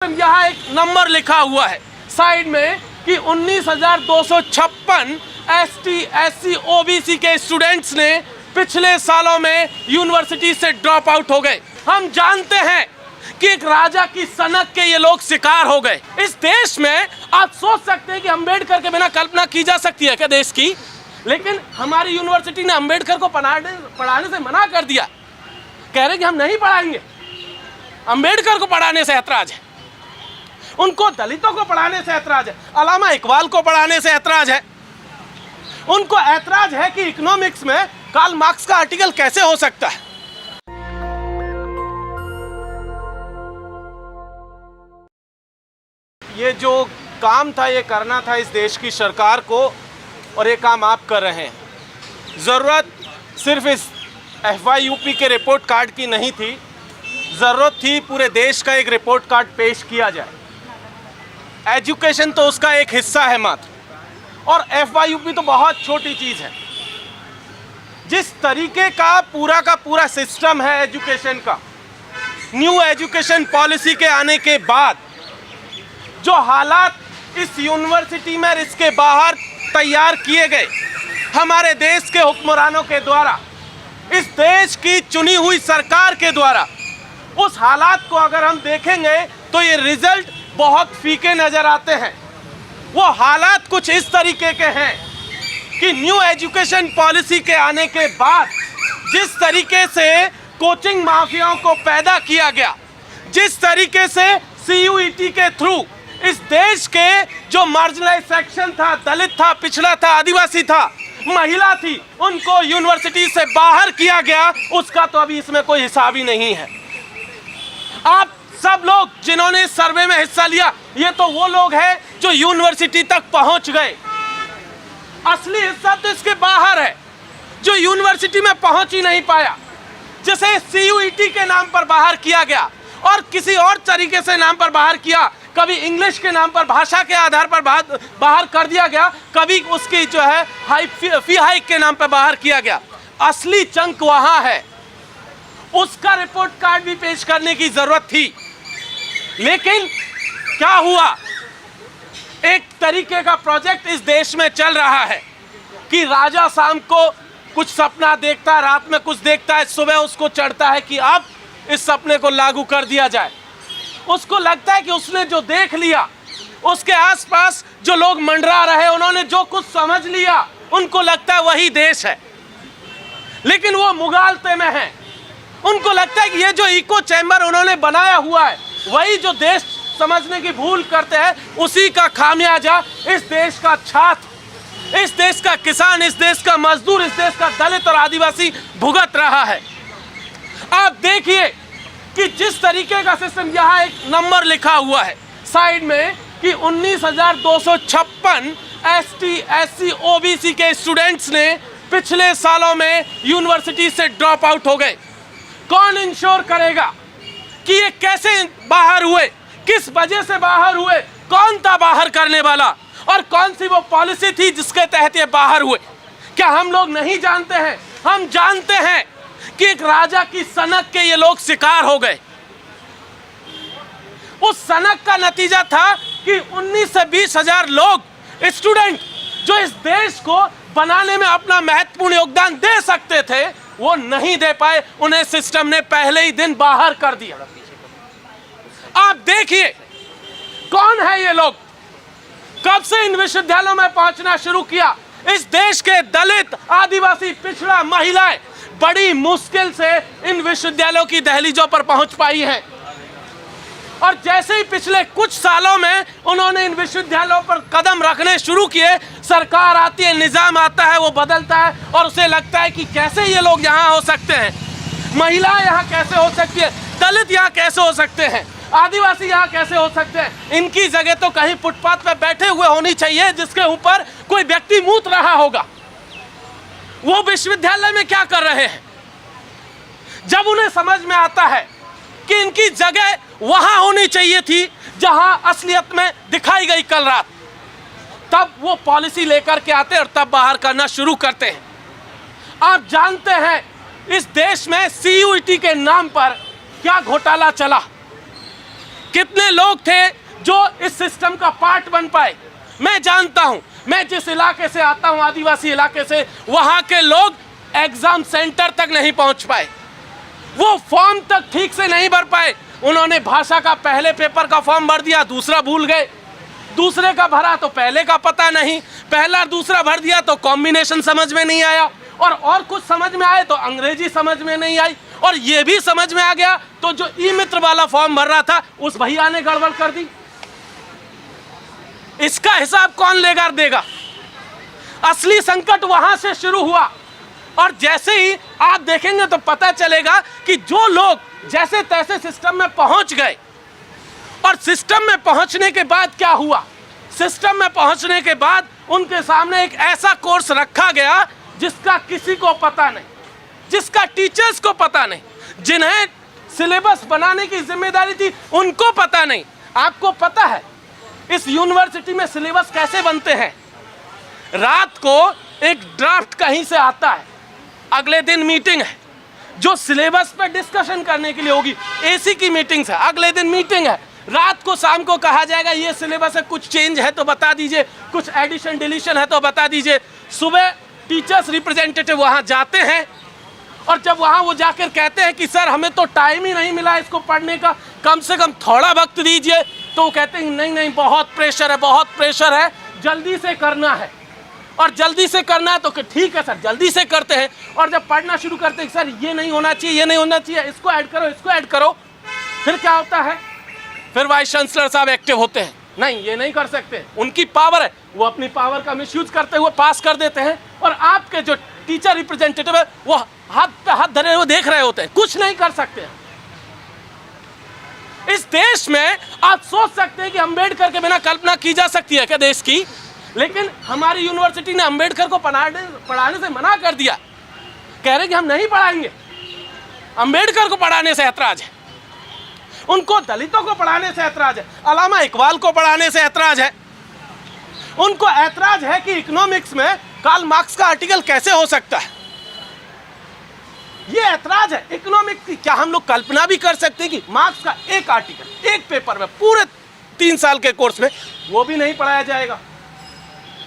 यहाँ एक नंबर लिखा हुआ है साइड में कि 19,256 ST, SC, OBC के स्टूडेंट्स ने पिछले सालों में यूनिवर्सिटी से ड्रॉप आउट हो गए। हम जानते हैं कि एक राजा की सनक के ये लोग शिकार हो गए। इस देश में आप सोच सकते हैं कि अंबेडकर के बिना कल्पना की जा सकती है क्या देश की, लेकिन हमारी यूनिवर्सिटी ने अंबेडकर को पढ़ाने से मना कर दिया। कह रहे कि हम नहीं पढ़ाएंगे, अंबेडकर को पढ़ाने से ऐतराज है, उनको दलितों को पढ़ाने से ऐतराज है, अल्लामा इकबाल को पढ़ाने से ऐतराज है, उनको ऐतराज है कि इकोनॉमिक्स में कार्ल मार्क्स का आर्टिकल कैसे हो सकता है। ये जो काम था ये करना था इस देश की सरकार को, और ये काम आप कर रहे हैं। ज़रूरत सिर्फ इस FYUP के रिपोर्ट कार्ड की नहीं थी, ज़रूरत थी पूरे देश का एक रिपोर्ट कार्ड पेश किया जाए। एजुकेशन तो उसका एक हिस्सा है मात्र, और FYUP तो बहुत छोटी चीज़ है। जिस तरीके का पूरा सिस्टम है एजुकेशन का, न्यू एजुकेशन पॉलिसी के आने के बाद जो हालात इस यूनिवर्सिटी में और इसके बाहर तैयार किए गए हमारे देश के हुक्मरानों के द्वारा, इस देश की चुनी हुई सरकार के द्वारा, उस हालात को अगर हम देखेंगे तो ये रिजल्ट बहुत फीके नजर आते हैं। वो हालात कुछ इस तरीके के हैं कि न्यू एजुकेशन पॉलिसी के आने के बाद जिस तरीके से कोचिंग माफियाओं को पैदा किया गया, जिस तरीके से CUET के थ्रू इस देश के जो मार्जिनलाइज सेक्शन था, दलित था, पिछड़ा था, आदिवासी था, महिला थी, उनको यूनिवर्सिटी से बाहर किया गया, उसका तो अभी इसमें कोई हिसाब ही नहीं है। आप सब लोग जिन्होंने सर्वे में हिस्सा लिया, ये तो वो लोग हैं जो यूनिवर्सिटी तक पहुंच गए। असली हिस्सा तो इसके बाहर है जो यूनिवर्सिटी में पहुंच ही नहीं पाया, जिसे CUET के नाम पर बाहर किया गया और किसी और तरीके से नाम पर बाहर किया। कभी इंग्लिश के नाम पर, भाषा के आधार पर बाहर कर दिया गया, कभी उसकी जो है फी हाइक के नाम पर बाहर किया गया। असली चंक वहां है, उसका रिपोर्ट कार्ड भी पेश करने की जरूरत थी। लेकिन क्या हुआ, एक तरीके का प्रोजेक्ट इस देश में चल रहा है कि राजा शाम को कुछ सपना देखता है, रात में कुछ देखता है, सुबह उसको चढ़ता है कि अब इस सपने को लागू कर दिया जाए। उसको लगता है कि उसने जो देख लिया, उसके आसपास जो लोग मंडरा रहे, उन्होंने जो कुछ समझ लिया, उनको लगता है वही देश है। लेकिन वो मुगालते में है, उनको लगता है कि ये जो इको चैम्बर उन्होंने बनाया हुआ है, वही जो देश समझने की भूल करते हैं, उसी का खामियाजा इस देश का छात्र, इस देश का किसान, इस देश का मजदूर, इस देश का दलित और आदिवासी भुगत रहा है। आप देखिए कि जिस तरीके का सिस्टम, यहाँ एक नंबर लिखा हुआ है साइड में कि 19,256 ST, SC, OBC के स्टूडेंट्स ने पिछले सालों में यूनिवर्सिटी से ड्रॉप आउट हो गए। कौन इंश्योर करेगा कि ये कैसे बाहर हुए, किस वजह से बाहर हुए, कौन था बाहर करने वाला, और कौन सी वो पॉलिसी थी जिसके तहत ये बाहर हुए? क्या हम लोग नहीं जानते हैं? हम जानते हैं कि एक राजा की सनक के ये लोग शिकार हो गए। उस सनक का नतीजा था कि 19 से 20 हजार लोग, स्टूडेंट, जो इस देश को बनाने में अपना महत्वपूर्ण योगदान दे सकते थे, वो नहीं दे पाए। उन्हें सिस्टम ने पहले ही दिन बाहर कर दिया। आप देखिए कौन है ये लोग, कब से इन विश्वविद्यालयों में पहुंचना शुरू किया। इस देश के दलित, आदिवासी, पिछड़ा, महिलाएं बड़ी मुश्किल से इन विश्वविद्यालयों की दहलीजों पर पहुंच पाई हैं। और जैसे ही पिछले कुछ सालों में उन्होंने इन विश्वविद्यालयों पर कदम रखने शुरू किए, सरकार आती है, निजाम आता है, वो बदलता है, और उसे लगता है कि कैसे ये लोग यहाँ हो सकते हैं, महिलाएं यहाँ कैसे हो सकती है, दलित यहाँ कैसे हो सकते हैं, आदिवासी यहाँ कैसे हो सकते हैं। इनकी जगह तो कहीं फुटपाथ पर बैठे हुए होनी चाहिए, जिसके ऊपर कोई व्यक्ति मूत रहा होगा। वो विश्वविद्यालय में क्या कर रहे हैं? जब उन्हें समझ में आता है कि इनकी जगह वहां होनी चाहिए थी जहां असलियत में दिखाई गई कल रात, तब वो पॉलिसी लेकर के आते और तब बाहर करना शुरू करते हैं। आप जानते हैं इस देश में CUET के नाम पर क्या घोटाला चला। कितने लोग थे जो इस सिस्टम का पार्ट बन पाए? मैं जानता हूं, मैं जिस इलाके से आता हूं, आदिवासी इलाके से, वहां के लोग एग्जाम सेंटर तक नहीं पहुंच पाए, वो फॉर्म तक ठीक से नहीं भर पाए। उन्होंने भाषा का पहले पेपर का फॉर्म भर दिया, दूसरा भूल गए, दूसरे का भरा तो पहले का पता नहीं, पहला दूसरा भर दिया तो कॉम्बिनेशन समझ में नहीं आया, और कुछ समझ में आए तो अंग्रेजी समझ में नहीं आई, और ये भी समझ में आ गया तो जो ई मित्र वाला फॉर्म भर रहा था उस भैया ने गड़बड़ कर दी। इसका हिसाब कौन लेकर देगा? असली संकट वहां से शुरू हुआ, और जैसे ही आप देखेंगे तो पता चलेगा कि जो लोग जैसे तैसे सिस्टम में पहुंच गए, और सिस्टम में पहुंचने के बाद क्या हुआ? सिस्टम में पहुंचने के बाद उनके सामने एक ऐसा कोर्स रखा गया जिसका किसी को पता नहीं, जिसका टीचर्स को पता नहीं, जिन्हें सिलेबस बनाने की जिम्मेदारी थी उनको पता नहीं। आपको पता है इस यूनिवर्सिटी में सिलेबस कैसे बनते हैं? रात को एक ड्राफ्ट कहीं से आता है, अगले दिन मीटिंग है जो सिलेबस पर डिस्कशन करने के लिए होगी, एसी की मीटिंग है, अगले दिन मीटिंग है, रात को शाम को कहा जाएगा ये सिलेबस है, कुछ चेंज है तो बता दीजिए, कुछ एडिशन डिलीशन है तो बता दीजिए। सुबह टीचर्स रिप्रेजेंटेटिव वहां जाते हैं, और जब वहां वो जाकर कहते हैं कि सर हमें तो टाइम ही नहीं मिला इसको पढ़ने का, कम से कम थोड़ा वक्त दीजिए, तो वो कहते हैं नहीं नहीं बहुत प्रेशर है, बहुत प्रेशर है, जल्दी से करना है। और जल्दी से करना है तो ठीक है सर जल्दी से करते हैं, और जब पढ़ना शुरू करते हैं सर ये नहीं होना चाहिए, ये नहीं होना चाहिए, इसको ऐड करो, इसको ऐड करो, फिर क्या होता है? फिर वाइस चांसलर साहब एक्टिव होते हैं, नहीं ये नहीं कर सकते, उनकी पावर है, वो अपनी पावर का मिसयूज करते हुए पास कर देते हैं, और आपके जो टीचर रिप्रेजेंटेटिव है वो हाथ पे हाथ धरे हुए देख रहे होते हैं, कुछ नहीं कर सकते। इस देश में आप सोच सकते हैं कि अंबेडकर के बिना कल्पना की जा सकती है क्या देश की? लेकिन हमारी यूनिवर्सिटी ने अंबेडकर को पढ़ाने से मना कर दिया, कह रहे कि हम नहीं पढ़ाएंगे। अंबेडकर को पढ़ाने से ऐतराज है, उनको दलितों को पढ़ाने से ऐतराज है, अल्लामा इकबाल को पढ़ाने से ऐतराज है, उनको ऐतराज है कि इकोनॉमिक्स में कार्ल मार्क्स का आर्टिकल कैसे हो सकता है। ये ऐतराज है इकोनॉमिक्स की। क्या हम लोग कल्पना भी कर सकते हैं कि मार्क्स का एक आर्टिकल एक पेपर में पूरे 3 साल के कोर्स में वो भी नहीं पढ़ाया जाएगा?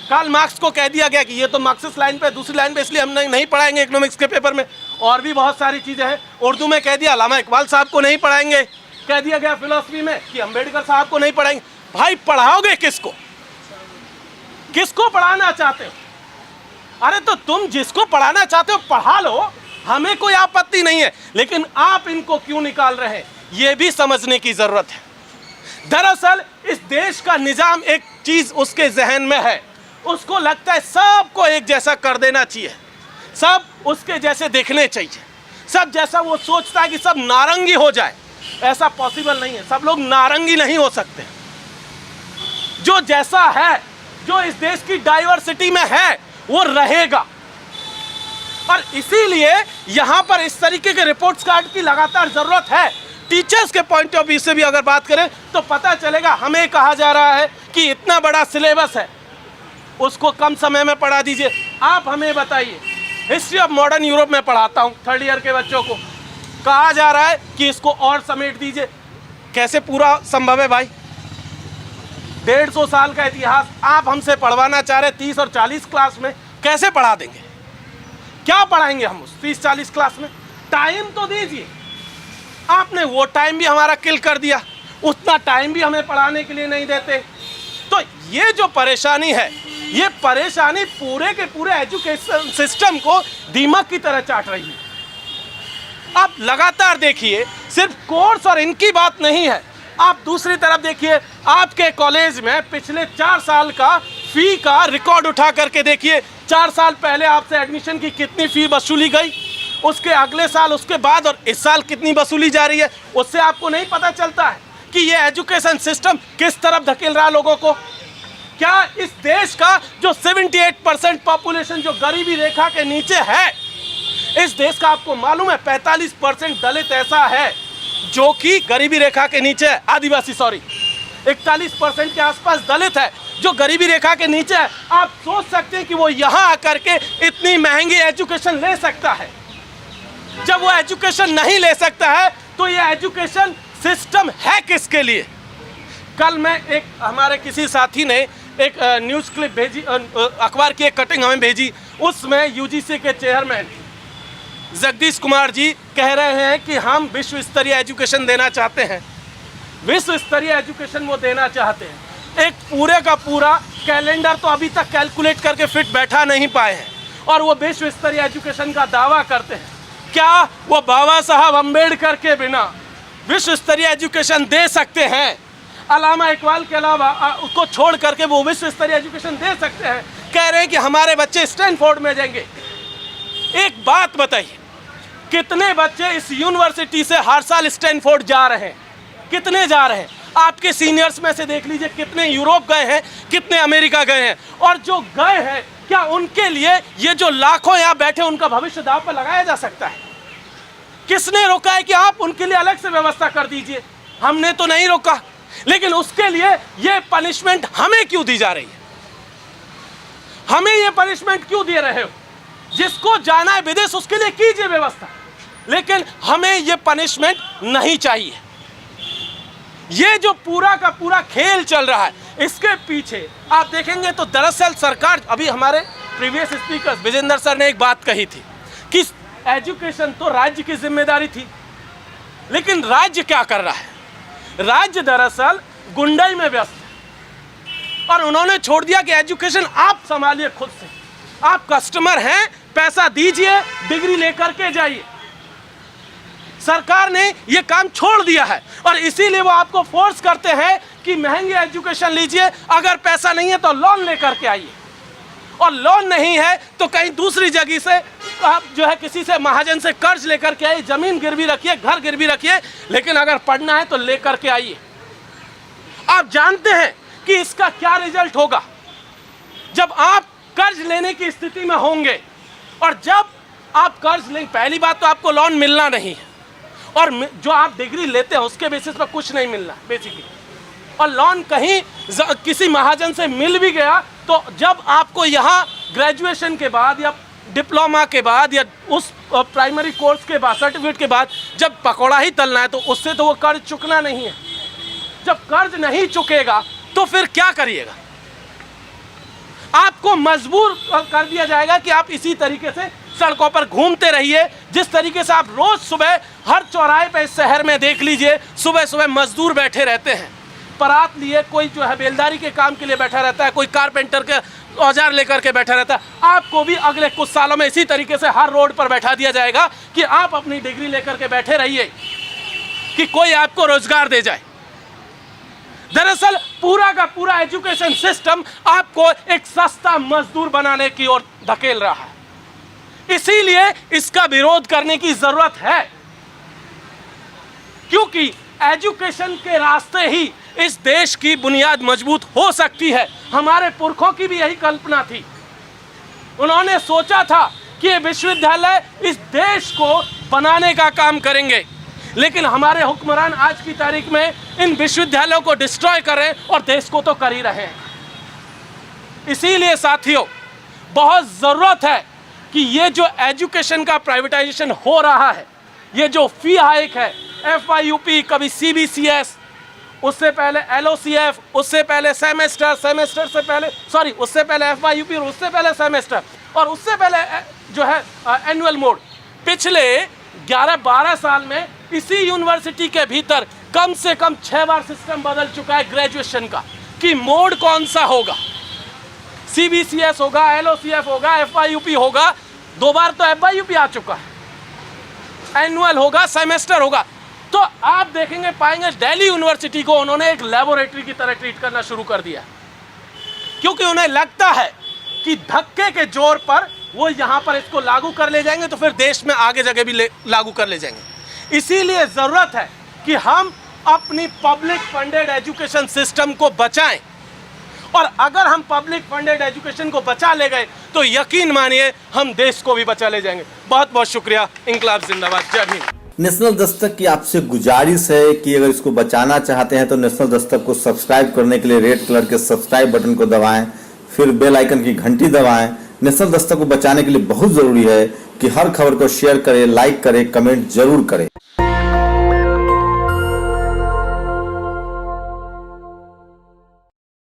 कार्ल मार्क्स को कह दिया गया कि ये तो मार्क्सिस्ट लाइन पे, दूसरी लाइन पे, इसलिए हम नहीं पढ़ाएंगे इकोनॉमिक्स के पेपर में। और भी बहुत सारी चीज़ें हैं, उर्दू में कह दिया अल्लामा इकबाल साहब को नहीं पढ़ाएंगे, कह दिया गया फिलॉसफी में कि अंबेडकर साहब को नहीं पढ़ाएंगे। भाई पढ़ाओगे किसको? किसको पढ़ाना चाहते हो? अरे तो तुम जिसको पढ़ाना चाहते हो पढ़ा लो, हमें कोई आपत्ति नहीं है, लेकिन आप इनको क्यों निकाल रहे हैं ये भी समझने की जरूरत है। दरअसल इस देश का निजाम एक चीज उसके जहन में है, उसको लगता है सबको एक जैसा कर देना चाहिए, सब उसके जैसे देखने चाहिए, सब जैसा वो सोचता है कि सब नारंगी हो जाए। ऐसा पॉसिबल नहीं है, सब लोग नारंगी नहीं हो सकते। जो जैसा है, जो इस देश की डाइवर्सिटी में है वो रहेगा, और इसीलिए यहां पर इस तरीके के रिपोर्ट्स कार्ड की लगातार जरूरत है। टीचर्स के पॉइंट ऑफ व्यू से भी अगर बात करें तो पता चलेगा, हमें कहा जा रहा है कि इतना बड़ा सिलेबस है उसको कम समय में पढ़ा दीजिए। आप हमें बताइए, हिस्ट्री ऑफ मॉडर्न यूरोप में पढ़ाता हूं 3rd ईयर के बच्चों को, कहा जा रहा है कि इसको और समेट दीजिए। कैसे पूरा संभव है भाई? 150 साल का इतिहास आप हमसे पढ़वाना चाह रहे 30 और 40 क्लास में, कैसे पढ़ा देंगे? क्या पढ़ाएंगे हम उस 30-40 क्लास में? टाइम तो दीजिए। आपने वो टाइम भी हमारा किल कर दिया, उतना टाइम भी हमें पढ़ाने के लिए नहीं देते। तो ये जो परेशानी है, ये परेशानी पूरे के पूरे एजुकेशन सिस्टम को दीमक की तरह चाट रही है। आप लगातार देखिए, सिर्फ कोर्स और इनकी बात नहीं है, आप दूसरी तरफ देखिए, आपके कॉलेज में पिछले 4 साल का फी का रिकॉर्ड उठा करके देखिए। 4 साल पहले आपसे एडमिशन की कितनी फ़ी वसूली गई, उसके अगले साल, उसके बाद और इस साल कितनी वसूली जा रही है, उससे आपको नहीं पता चलता है कि ये एजुकेशन सिस्टम किस तरफ धकेल रहा है लोगों को। क्या इस देश का जो 78% पॉपुलेशन जो गरीबी रेखा के नीचे है, इस देश का आपको मालूम है 45% दलित ऐसा है जो कि गरीबी रेखा के नीचे है, आदिवासी 41% के आसपास दलित है जो गरीबी रेखा के नीचे है। आप सोच सकते हैं कि वो यहाँ आकर के इतनी महंगी एजुकेशन ले सकता है। जब वो एजुकेशन नहीं ले सकता है तो ये एजुकेशन सिस्टम है किसके लिए? कल मैं एक हमारे किसी साथी ने एक न्यूज़ क्लिप भेजी, अखबार की एक कटिंग हमें भेजी, उसमें यूजीसी के चेयरमैन जगदीश कुमार जी कह रहे हैं कि हम विश्व स्तरीय एजुकेशन देना चाहते हैं। विश्व स्तरीय एजुकेशन वो देना चाहते हैं, एक पूरे का पूरा कैलेंडर तो अभी तक कैलकुलेट करके फिट बैठा नहीं पाए हैं, और वो विश्व स्तरीय एजुकेशन का दावा करते हैं। क्या वो बाबा साहब अम्बेडकर के बिना विश्व स्तरीय एजुकेशन दे सकते हैं? अल्लामा इकबाल के अलावा उसको छोड़ करके वो विश्व स्तरीय एजुकेशन दे सकते हैं? कह रहे हैं कि हमारे बच्चे स्टैनफोर्ड में जाएंगे। एक बात बताइए, कितने बच्चे इस यूनिवर्सिटी से हर साल स्टैनफोर्ड जा रहे हैं? कितने जा रहे हैं? आपके सीनियर्स में से देख लीजिए, कितने यूरोप गए हैं, कितने अमेरिका गए हैं। और जो गए हैं, क्या उनके लिए ये जो लाखों यहाँ बैठे उनका भविष्य दांव पर लगाया जा सकता है? किसने रोका है कि आप उनके लिए अलग से व्यवस्था कर दीजिए? हमने तो नहीं रोका, लेकिन उसके लिए ये पनिशमेंट हमें क्यों दी जा रही है? हमें ये पनिशमेंट क्यों दे रहे हो? जिसको जाना है विदेश उसके लिए कीजिए व्यवस्था, लेकिन हमें ये पनिशमेंट नहीं चाहिए। ये जो पूरा का पूरा खेल चल रहा है, इसके पीछे आप देखेंगे तो दरअसल सरकार, अभी हमारे प्रीवियस स्पीकर विजेंद्र सर ने एक बात कही थी कि एजुकेशन तो राज्य की जिम्मेदारी थी, लेकिन राज्य क्या कर रहा है? राज्य दरअसल गुंडाई में व्यस्त है, और उन्होंने छोड़ दिया कि एजुकेशन आप संभालिए खुद से। आप कस्टमर हैं, पैसा दीजिए, डिग्री लेकर के जाइए। सरकार ने ये काम छोड़ दिया है, और इसीलिए वो आपको फोर्स करते हैं कि महंगी एजुकेशन लीजिए, अगर पैसा नहीं है तो लोन लेकर के आइए, और लोन नहीं है तो कहीं दूसरी जगह से आप जो है किसी से महाजन से कर्ज लेकर के आइए, जमीन गिरवी रखिए, घर गिरवी रखिए, लेकिन अगर पढ़ना है तो लेकर के आइए। आप जानते हैं कि इसका क्या रिजल्ट होगा? जब आप कर्ज लेने की स्थिति में होंगे, और जब आप कर्ज लेंगे, पहली बात तो आपको लोन मिलना नहीं है, और जो आप डिग्री लेते हैं उसके बेसिस पर कुछ नहीं मिलना बेसिकली, और लोन कहीं किसी महाजन से मिल भी गया तो जब आपको यहाँ ग्रेजुएशन के बाद या डिप्लोमा के बाद या उस प्राइमरी कोर्स के बाद, सर्टिफिकेट के बाद जब पकौड़ा ही तलना है, तो उससे तो वो कर्ज चुकना नहीं है। जब कर्ज नहीं चुकेगा तो फिर क्या करिएगा? आपको मजबूर कर दिया जाएगा कि आप इसी तरीके से सड़कों पर घूमते रहिए, जिस तरीके से आप रोज सुबह हर चौराहे पे इस शहर में देख लीजिए, सुबह सुबह मजदूर बैठे रहते हैं, परात लिए, कोई जो है बेलदारी के काम के लिए बैठा रहता है, कोई कारपेंटर के औजार लेकर के बैठा रहता है। आपको भी अगले कुछ सालों में इसी तरीके से हर रोड पर बैठा दिया जाएगा कि आप अपनी डिग्री लेकर के बैठे रहिए, कि कोई आपको रोजगार दे जाए। दरअसल पूरा का पूरा एजुकेशन सिस्टम आपको एक सस्ता मजदूर बनाने की ओर धकेल रहा है। इसीलिए इसका विरोध करने की जरूरत है, क्योंकि एजुकेशन के रास्ते ही इस देश की बुनियाद मजबूत हो सकती है। हमारे पुरखों की भी यही कल्पना थी। उन्होंने सोचा था कि ये विश्वविद्यालय इस देश को बनाने का काम करेंगे, लेकिन हमारे हुक्मरान आज की तारीख में इन विश्वविद्यालयों को डिस्ट्रॉय कर रहे हैं, और देश को तो कर ही रहे हैं। इसीलिए साथियों, बहुत ज़रूरत है कि ये जो एजुकेशन का प्राइवेटाइजेशन हो रहा है, ये जो फी हाइक है, FYUP, कभी CBCS, उससे पहले LOCF, उससे पहले सेमेस्टर से पहले उससे पहले FYUP, और उससे पहले सेमेस्टर, और उससे पहले जो है एनुअल मोड। पिछले 11-12 साल में इसी यूनिवर्सिटी के भीतर कम से कम 6 बार सिस्टम बदल चुका है ग्रेजुएशन का, कि मोड कौन सा होगा। CBCS होगा, LOCF होगा, FYUP होगा, 2 बार तो FYUP आ चुका है, एनुअल होगा, सेमेस्टर होगा। तो आप देखेंगे, पाएंगे दिल्ली यूनिवर्सिटी को उन्होंने एक लेबोरेटरी की तरह ट्रीट करना शुरू कर दिया, क्योंकि उन्हें लगता है कि धक्के के जोर पर वो यहाँ पर इसको लागू कर ले जाएंगे तो फिर देश में आगे जगह भी लागू कर ले जाएंगे। इसीलिए ज़रूरत है कि हम अपनी पब्लिक फंडेड एजुकेशन सिस्टम को बचाएं, और अगर हम पब्लिक फंडेड एजुकेशन को बचा ले गए तो यकीन मानिए हम देश को भी बचा ले जाएंगे। बहुत बहुत शुक्रिया। इंकलाब जिंदाबाद। जय भीम। नेशनल दस्तक की आपसे गुजारिश है कि अगर इसको बचाना चाहते हैं तो नेशनल दस्तक को सब्सक्राइब करने के लिए रेड कलर के सब्सक्राइब बटन को दबाएं, फिर बेल आइकन की घंटी दबाएं। नेशनल दस्तक को बचाने के लिए बहुत जरूरी है कि हर खबर को शेयर करें, लाइक करें, कमेंट जरूर करें।